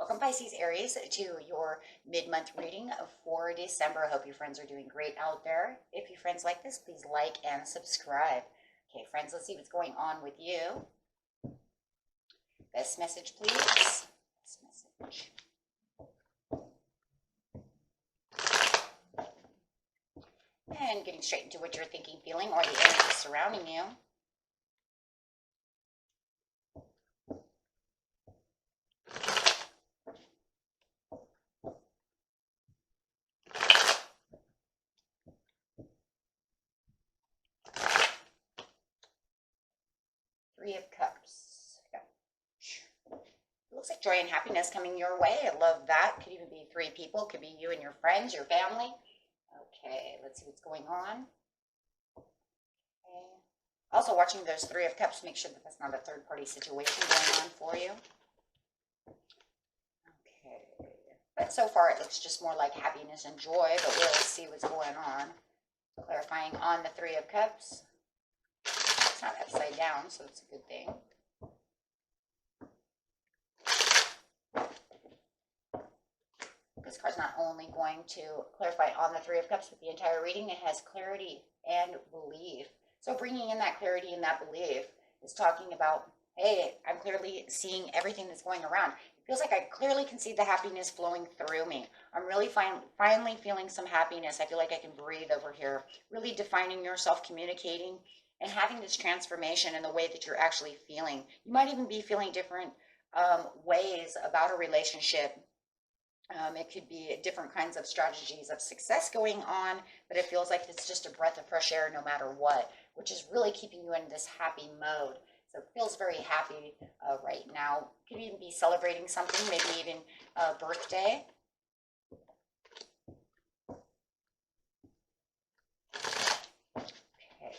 Welcome, Pisces, Aries, to your mid-month reading for December. I hope your friends are doing great out there. If your friends like this, please like and subscribe. Okay, friends, let's see what's going on with you. Best message, please. Best message. And getting straight into what you're thinking, feeling, or the energy surrounding you. Three of Cups. Yeah. Looks like joy and happiness coming your way. I love that. Could even be three people. Could be you and your friends, your family. Okay, let's see what's going on. Okay. Also watching those Three of Cups, make sure that that's not a third-party situation going on for you. Okay. But so far it looks just more like happiness and joy, but we'll see what's going on. Clarifying on the Three of Cups. It's not upside down, so it's a good thing. This card's not only going to clarify on the Three of Cups with the entire reading, it has clarity and belief. So bringing in that clarity and that belief is talking about, hey, I'm clearly seeing everything that's going around. It feels like I clearly can see the happiness flowing through me. I'm really finally feeling some happiness. I feel like I can breathe over here. Really defining yourself, communicating, and having this transformation in the way that you're actually feeling. You might even be feeling different ways about a relationship. It could be different kinds of strategies of success going on, but it feels like it's just a breath of fresh air no matter what, which is really keeping you in this happy mode. So it feels very happy right now. Could even be celebrating something, maybe even a birthday. Okay,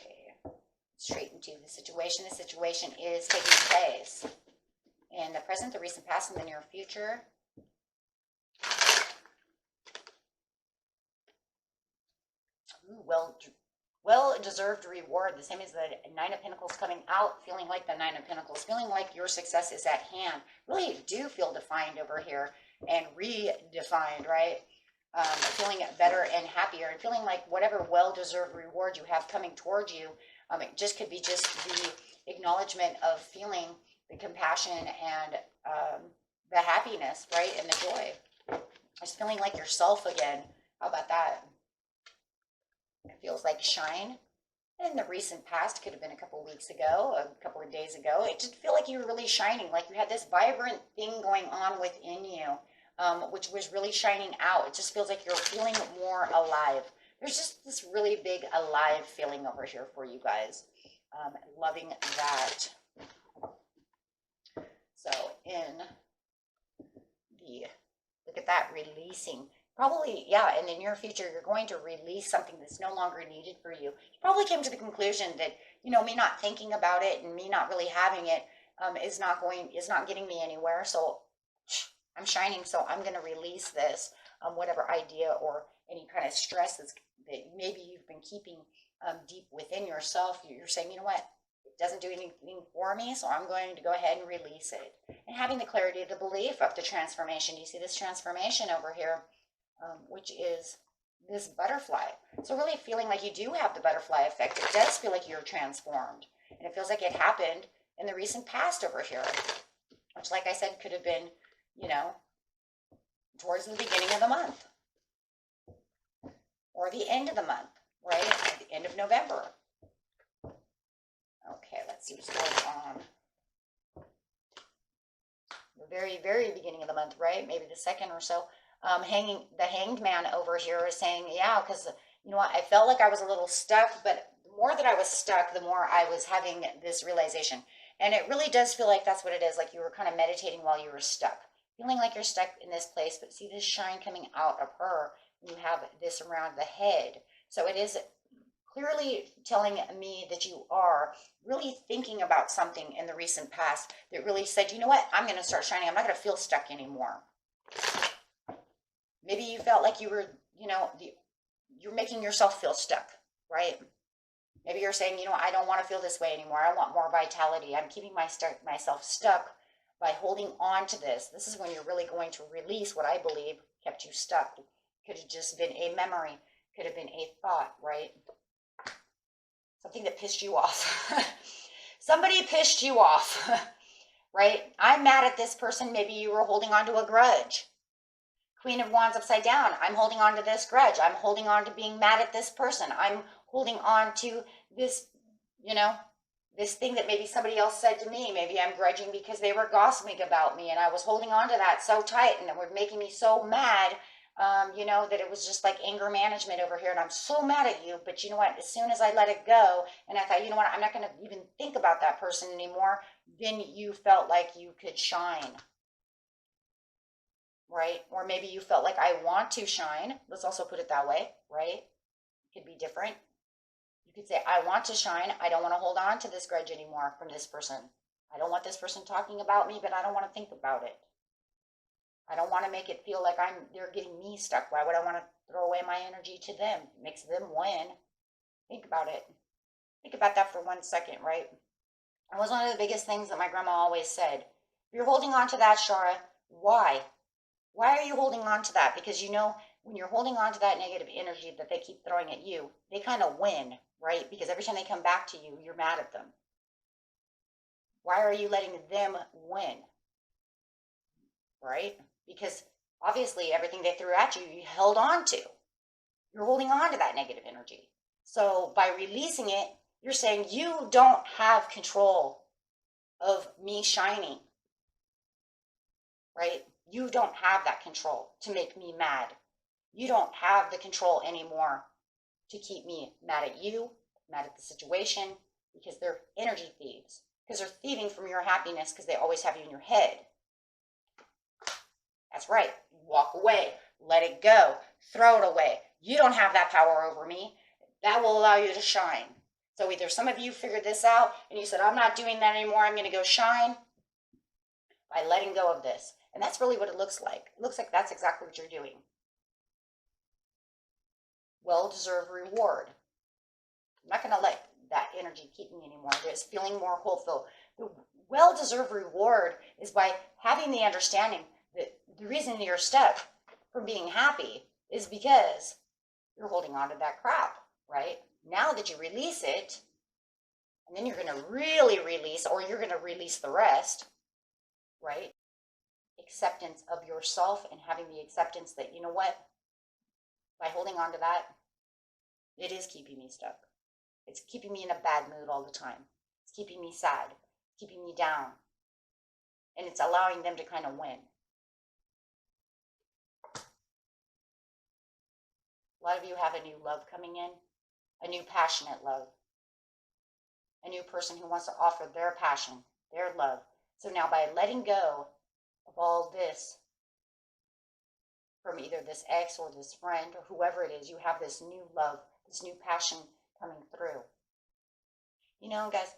straight into the situation. The situation is taking place in the present, the recent past, and the near future. Well-deserved reward, the same as the Nine of Pentacles coming out, feeling like the Nine of Pentacles, feeling like your success is at hand. Really do feel defined over here and redefined, right? Feeling better and happier and feeling like whatever well-deserved reward you have coming towards you, it just could be just the acknowledgement of feeling the compassion and the happiness, right? And the joy. Just feeling like yourself again. How about that? It feels like shine. In the recent past, could have been a couple of weeks ago, a couple of days ago, it just feel like you were really shining, like you had this vibrant thing going on within you, which was really shining out. It just feels like you're feeling more alive. There's just this really big alive feeling over here for you guys. Loving that. So in the, look at that, releasing. Probably, yeah, in the near future, you're going to release something that's no longer needed for you. You probably came to the conclusion that, you know, me not thinking about it and me not really having it is not getting me anywhere. So I'm shining, so I'm going to release this, whatever idea or any kind of stress that maybe you've been keeping deep within yourself. You're saying, you know what, it doesn't do anything for me, so I'm going to go ahead and release it. And having the clarity, the belief of the transformation. You see this transformation over here? Which is this butterfly. So really feeling like you do have the butterfly effect. It does feel like you're transformed. And it feels like it happened in the recent past over here. Which, like I said, could have been, you know, towards the beginning of the month. Or the end of the month, right? At the end of November. Okay, let's see what's going on. The very, very beginning of the month, right? Maybe the second or so. The hanged man over here is saying, yeah, because, you know what, I felt like I was a little stuck, but the more that I was stuck, the more I was having this realization. And it really does feel like that's what it is, like you were kind of meditating while you were stuck. Feeling like you're stuck in this place, but see this shine coming out of her. You have this around the head. So it is clearly telling me that you are really thinking about something in the recent past that really said, you know what, I'm going to start shining. I'm not going to feel stuck anymore. Maybe you felt like you were, you know, you're making yourself feel stuck, right? Maybe you're saying, you know, I don't want to feel this way anymore. I want more vitality. I'm keeping myself stuck by holding on to this. This is when you're really going to release what I believe kept you stuck. Could have just been a memory, could have been a thought, right? Something that pissed you off. Somebody pissed you off, right? I'm mad at this person. Maybe you were holding on to a grudge. Queen of Wands upside down. I'm holding on to this grudge. I'm holding on to being mad at this person. I'm holding on to this, this thing that maybe somebody else said to me. Maybe I'm grudging because they were gossiping about me and I was holding on to that so tight and it was making me so mad, that it was just like anger management over here and I'm so mad at you. But you know what? As soon as I let it go and I thought, you know what? I'm not going to even think about that person anymore. Then you felt like you could shine. Right? Or maybe you felt like I want to shine. Let's also put it that way, right? It could be different. You could say, I want to shine. I don't want to hold on to this grudge anymore from this person. I don't want this person talking about me, but I don't want to think about it. I don't want to make it feel like they're getting me stuck. Why would I want to throw away my energy to them? It makes them win. Think about it. Think about that for 1 second, right? It was one of the biggest things that my grandma always said. If you're holding on to that, Shara, why? Why are you holding on to that? Because when you're holding on to that negative energy that they keep throwing at you, they kind of win, right? Because every time they come back to you, you're mad at them. Why are you letting them win? Right? Because obviously everything they threw at you, you held on to. You're holding on to that negative energy. So by releasing it, you're saying you don't have control of me shining. Right? You don't have that control to make me mad. You don't have the control anymore to keep me mad at you, mad at the situation, because they're energy thieves. Because they're thieving from your happiness because they always have you in your head. That's right. Walk away. Let it go. Throw it away. You don't have that power over me. That will allow you to shine. So either some of you figured this out and you said, I'm not doing that anymore. I'm going to go shine by letting go of this. And that's really what it looks like. It looks like that's exactly what you're doing. Well-deserved reward. I'm not going to let that energy keep me anymore. It's feeling more hopeful. The well-deserved reward is by having the understanding that the reason you're stuck from being happy is because you're holding on to that crap, right? Now that you release it, and then you're going to really release, or you're going to release the rest, right? Acceptance of yourself and having the acceptance that, you know what, by holding on to that, it is keeping me stuck. It's keeping me in a bad mood all the time. It's keeping me sad, keeping me down. And it's allowing them to kind of win. A lot of you have a new love coming in, a new passionate love, a new person who wants to offer their passion, their love. So now by letting go of all this from either this ex or this friend or whoever it is, you have this new love, this new passion coming through. Guys,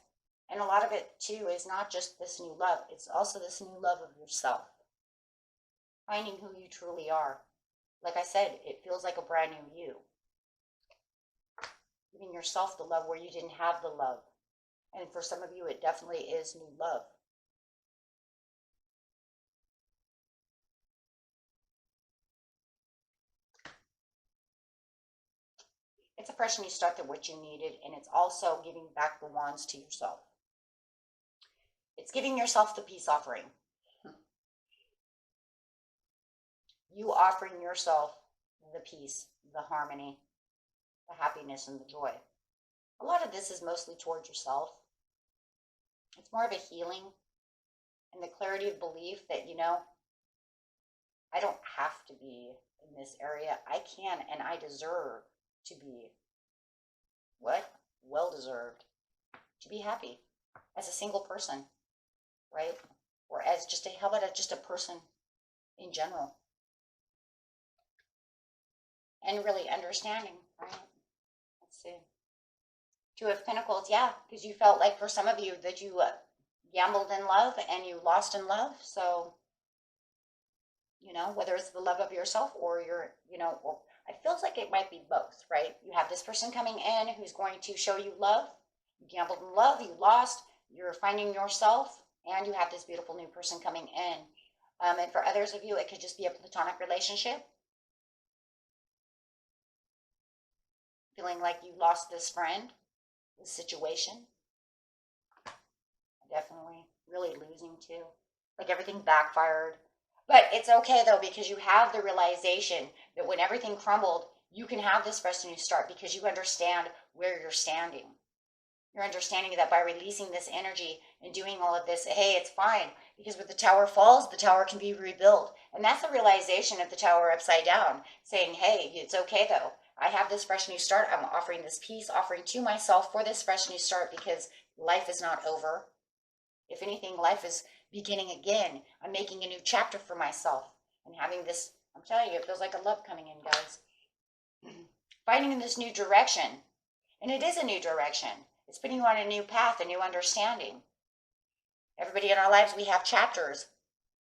and a lot of it too is not just this new love, it's also this new love of yourself. Finding who you truly are. Like I said, it feels like a brand new you. Giving yourself the love where you didn't have the love. And for some of you, it definitely is new love. It's a fresh new start to what you needed, and it's also giving back the wands to yourself. It's giving yourself the peace offering. You offering yourself the peace, the harmony, the happiness, and the joy. A lot of this is mostly towards yourself. It's more of a healing and the clarity of belief that, I don't have to be in this area. I can and I deserve to be well-deserved to be happy as a single person, right? Or as how about just a person in general? And really understanding, right? Let's see. Two of Pentacles, yeah, because you felt like for some of you that you gambled in love and you lost in love. So, whether it's the love of yourself or or it feels like it might be both, right? You have this person coming in who's going to show you love. You gambled in love, you lost, you're finding yourself, And you have this beautiful new person coming in. And for others of you, it could just be a platonic relationship. Feeling like you lost this friend, this situation. Definitely really losing too. Like everything backfired. But it's okay though, because you have the realization that when everything crumbled, you can have this fresh new start because you understand where you're standing. You're understanding that by releasing this energy and doing all of this, hey, it's fine. Because when the tower falls, the tower can be rebuilt. And that's the realization of the tower upside down, saying, hey, it's okay though. I have this fresh new start. I'm offering this peace, offering to myself for this fresh new start because life is not over. If anything, life is beginning again. I'm making a new chapter for myself and having this, I'm telling you, it feels like a love coming in, guys. Finding in this new direction. And it is a new direction. It's putting you on a new path, a new understanding. Everybody in our lives, we have chapters.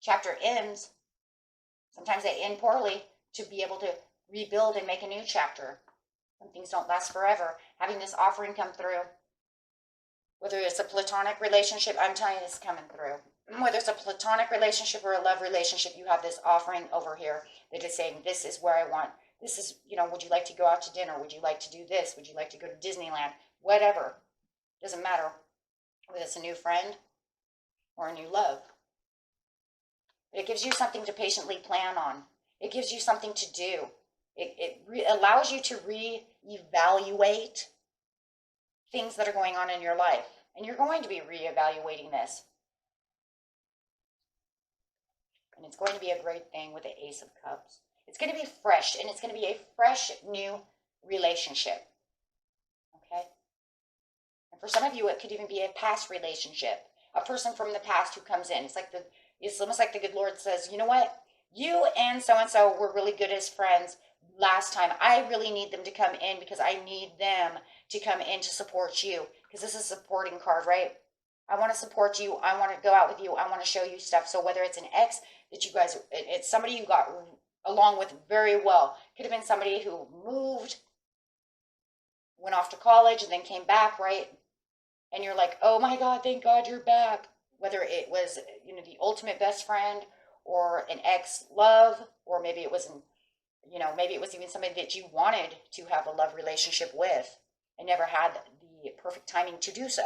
Chapter ends. Sometimes they end poorly to be able to rebuild and make a new chapter. Some things don't last forever. Having this offering come through. Whether it's a platonic relationship, I'm telling you, this is coming through. Whether it's a platonic relationship or a love relationship, you have this offering over here that is saying, this is where I want. This is, would you like to go out to dinner? Would you like to do this? Would you like to go to Disneyland? Whatever. Doesn't matter whether it's a new friend or a new love. But it gives you something to patiently plan on. It gives you something to do. It allows you to reevaluate things that are going on in your life. And you're going to be reevaluating this. And it's going to be a great thing with the Ace of Cups. It's going to be fresh, and it's going to be a fresh new relationship. Okay? And for some of you, it could even be a past relationship. A person from the past who comes in. It's almost like the good Lord says, you know what? You and so-and-so were really good as friends last time. I really need them to come in because I need them to come in to support you. Because this is a supporting card, right? I want to support you. I want to go out with you. I want to show you stuff. So whether it's an ex that you guys, it's somebody you got along with very well. Could have been somebody who moved, went off to college, and then came back, right? And you're like, oh my God, thank God you're back. Whether it was, the ultimate best friend or an ex-love, or maybe it was maybe it was even somebody that you wanted to have a love relationship with and never had the perfect timing to do so,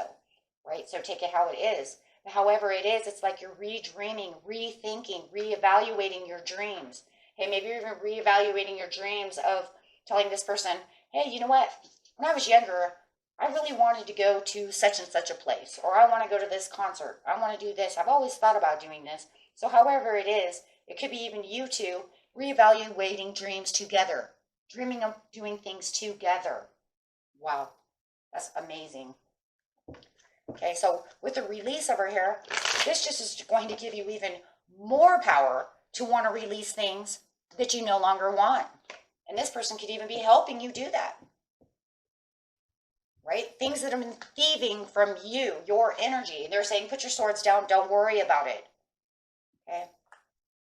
right? So take it how it is. But however it is, it's like you're re-dreaming, rethinking, reevaluating your dreams. Hey, maybe you're even reevaluating your dreams of telling this person, hey, you know what? When I was younger, I really wanted to go to such and such a place, or I want to go to this concert. I want to do this. I've always thought about doing this. So however it is, it could be even you two reevaluating dreams together, dreaming of doing things together. Wow, that's amazing. Okay, so with the release over here, this just is going to give you even more power to want to release things that you no longer want. And this person could even be helping you do that. Right? Things that have been thieving from you, your energy. They're saying, put your swords down, don't worry about it. Okay?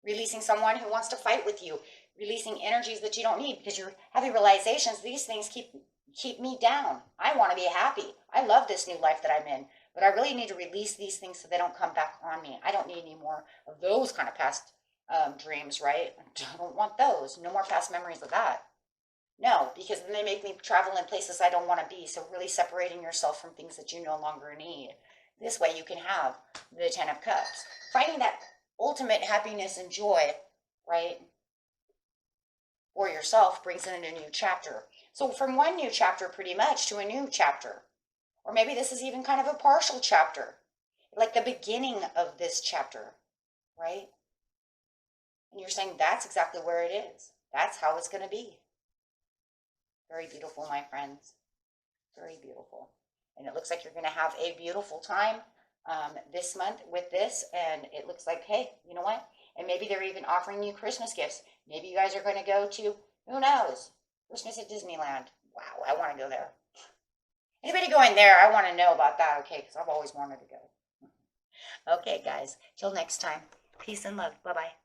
Releasing someone who wants to fight with you. Releasing energies that you don't need because you're having realizations. These things keep me down. I want to be happy. I love this new life that I'm in. But I really need to release these things so they don't come back on me. I don't need any more of those kind of past dreams, right? I don't want those. No more past memories of that. No, because then they make me travel in places I don't want to be. So really separating yourself from things that you no longer need. This way you can have the Ten of Cups. Finding that ultimate happiness and joy, right, for yourself brings in a new chapter. So from one new chapter pretty much to a new chapter. Or maybe this is even kind of a partial chapter. Like the beginning of this chapter, right? And you're saying that's exactly where it is. That's how it's going to be. Very beautiful, my friends. Very beautiful. And it looks like you're going to have a beautiful time this month with this. And it looks like, hey, you know what? And maybe they're even offering you Christmas gifts. Maybe you guys are going to go to, who knows, Christmas at Disneyland. Wow, I want to go there. Anybody going there? I want to know about that, okay? Because I've always wanted to go. Okay, guys. Till next time. Peace and love. Bye-bye.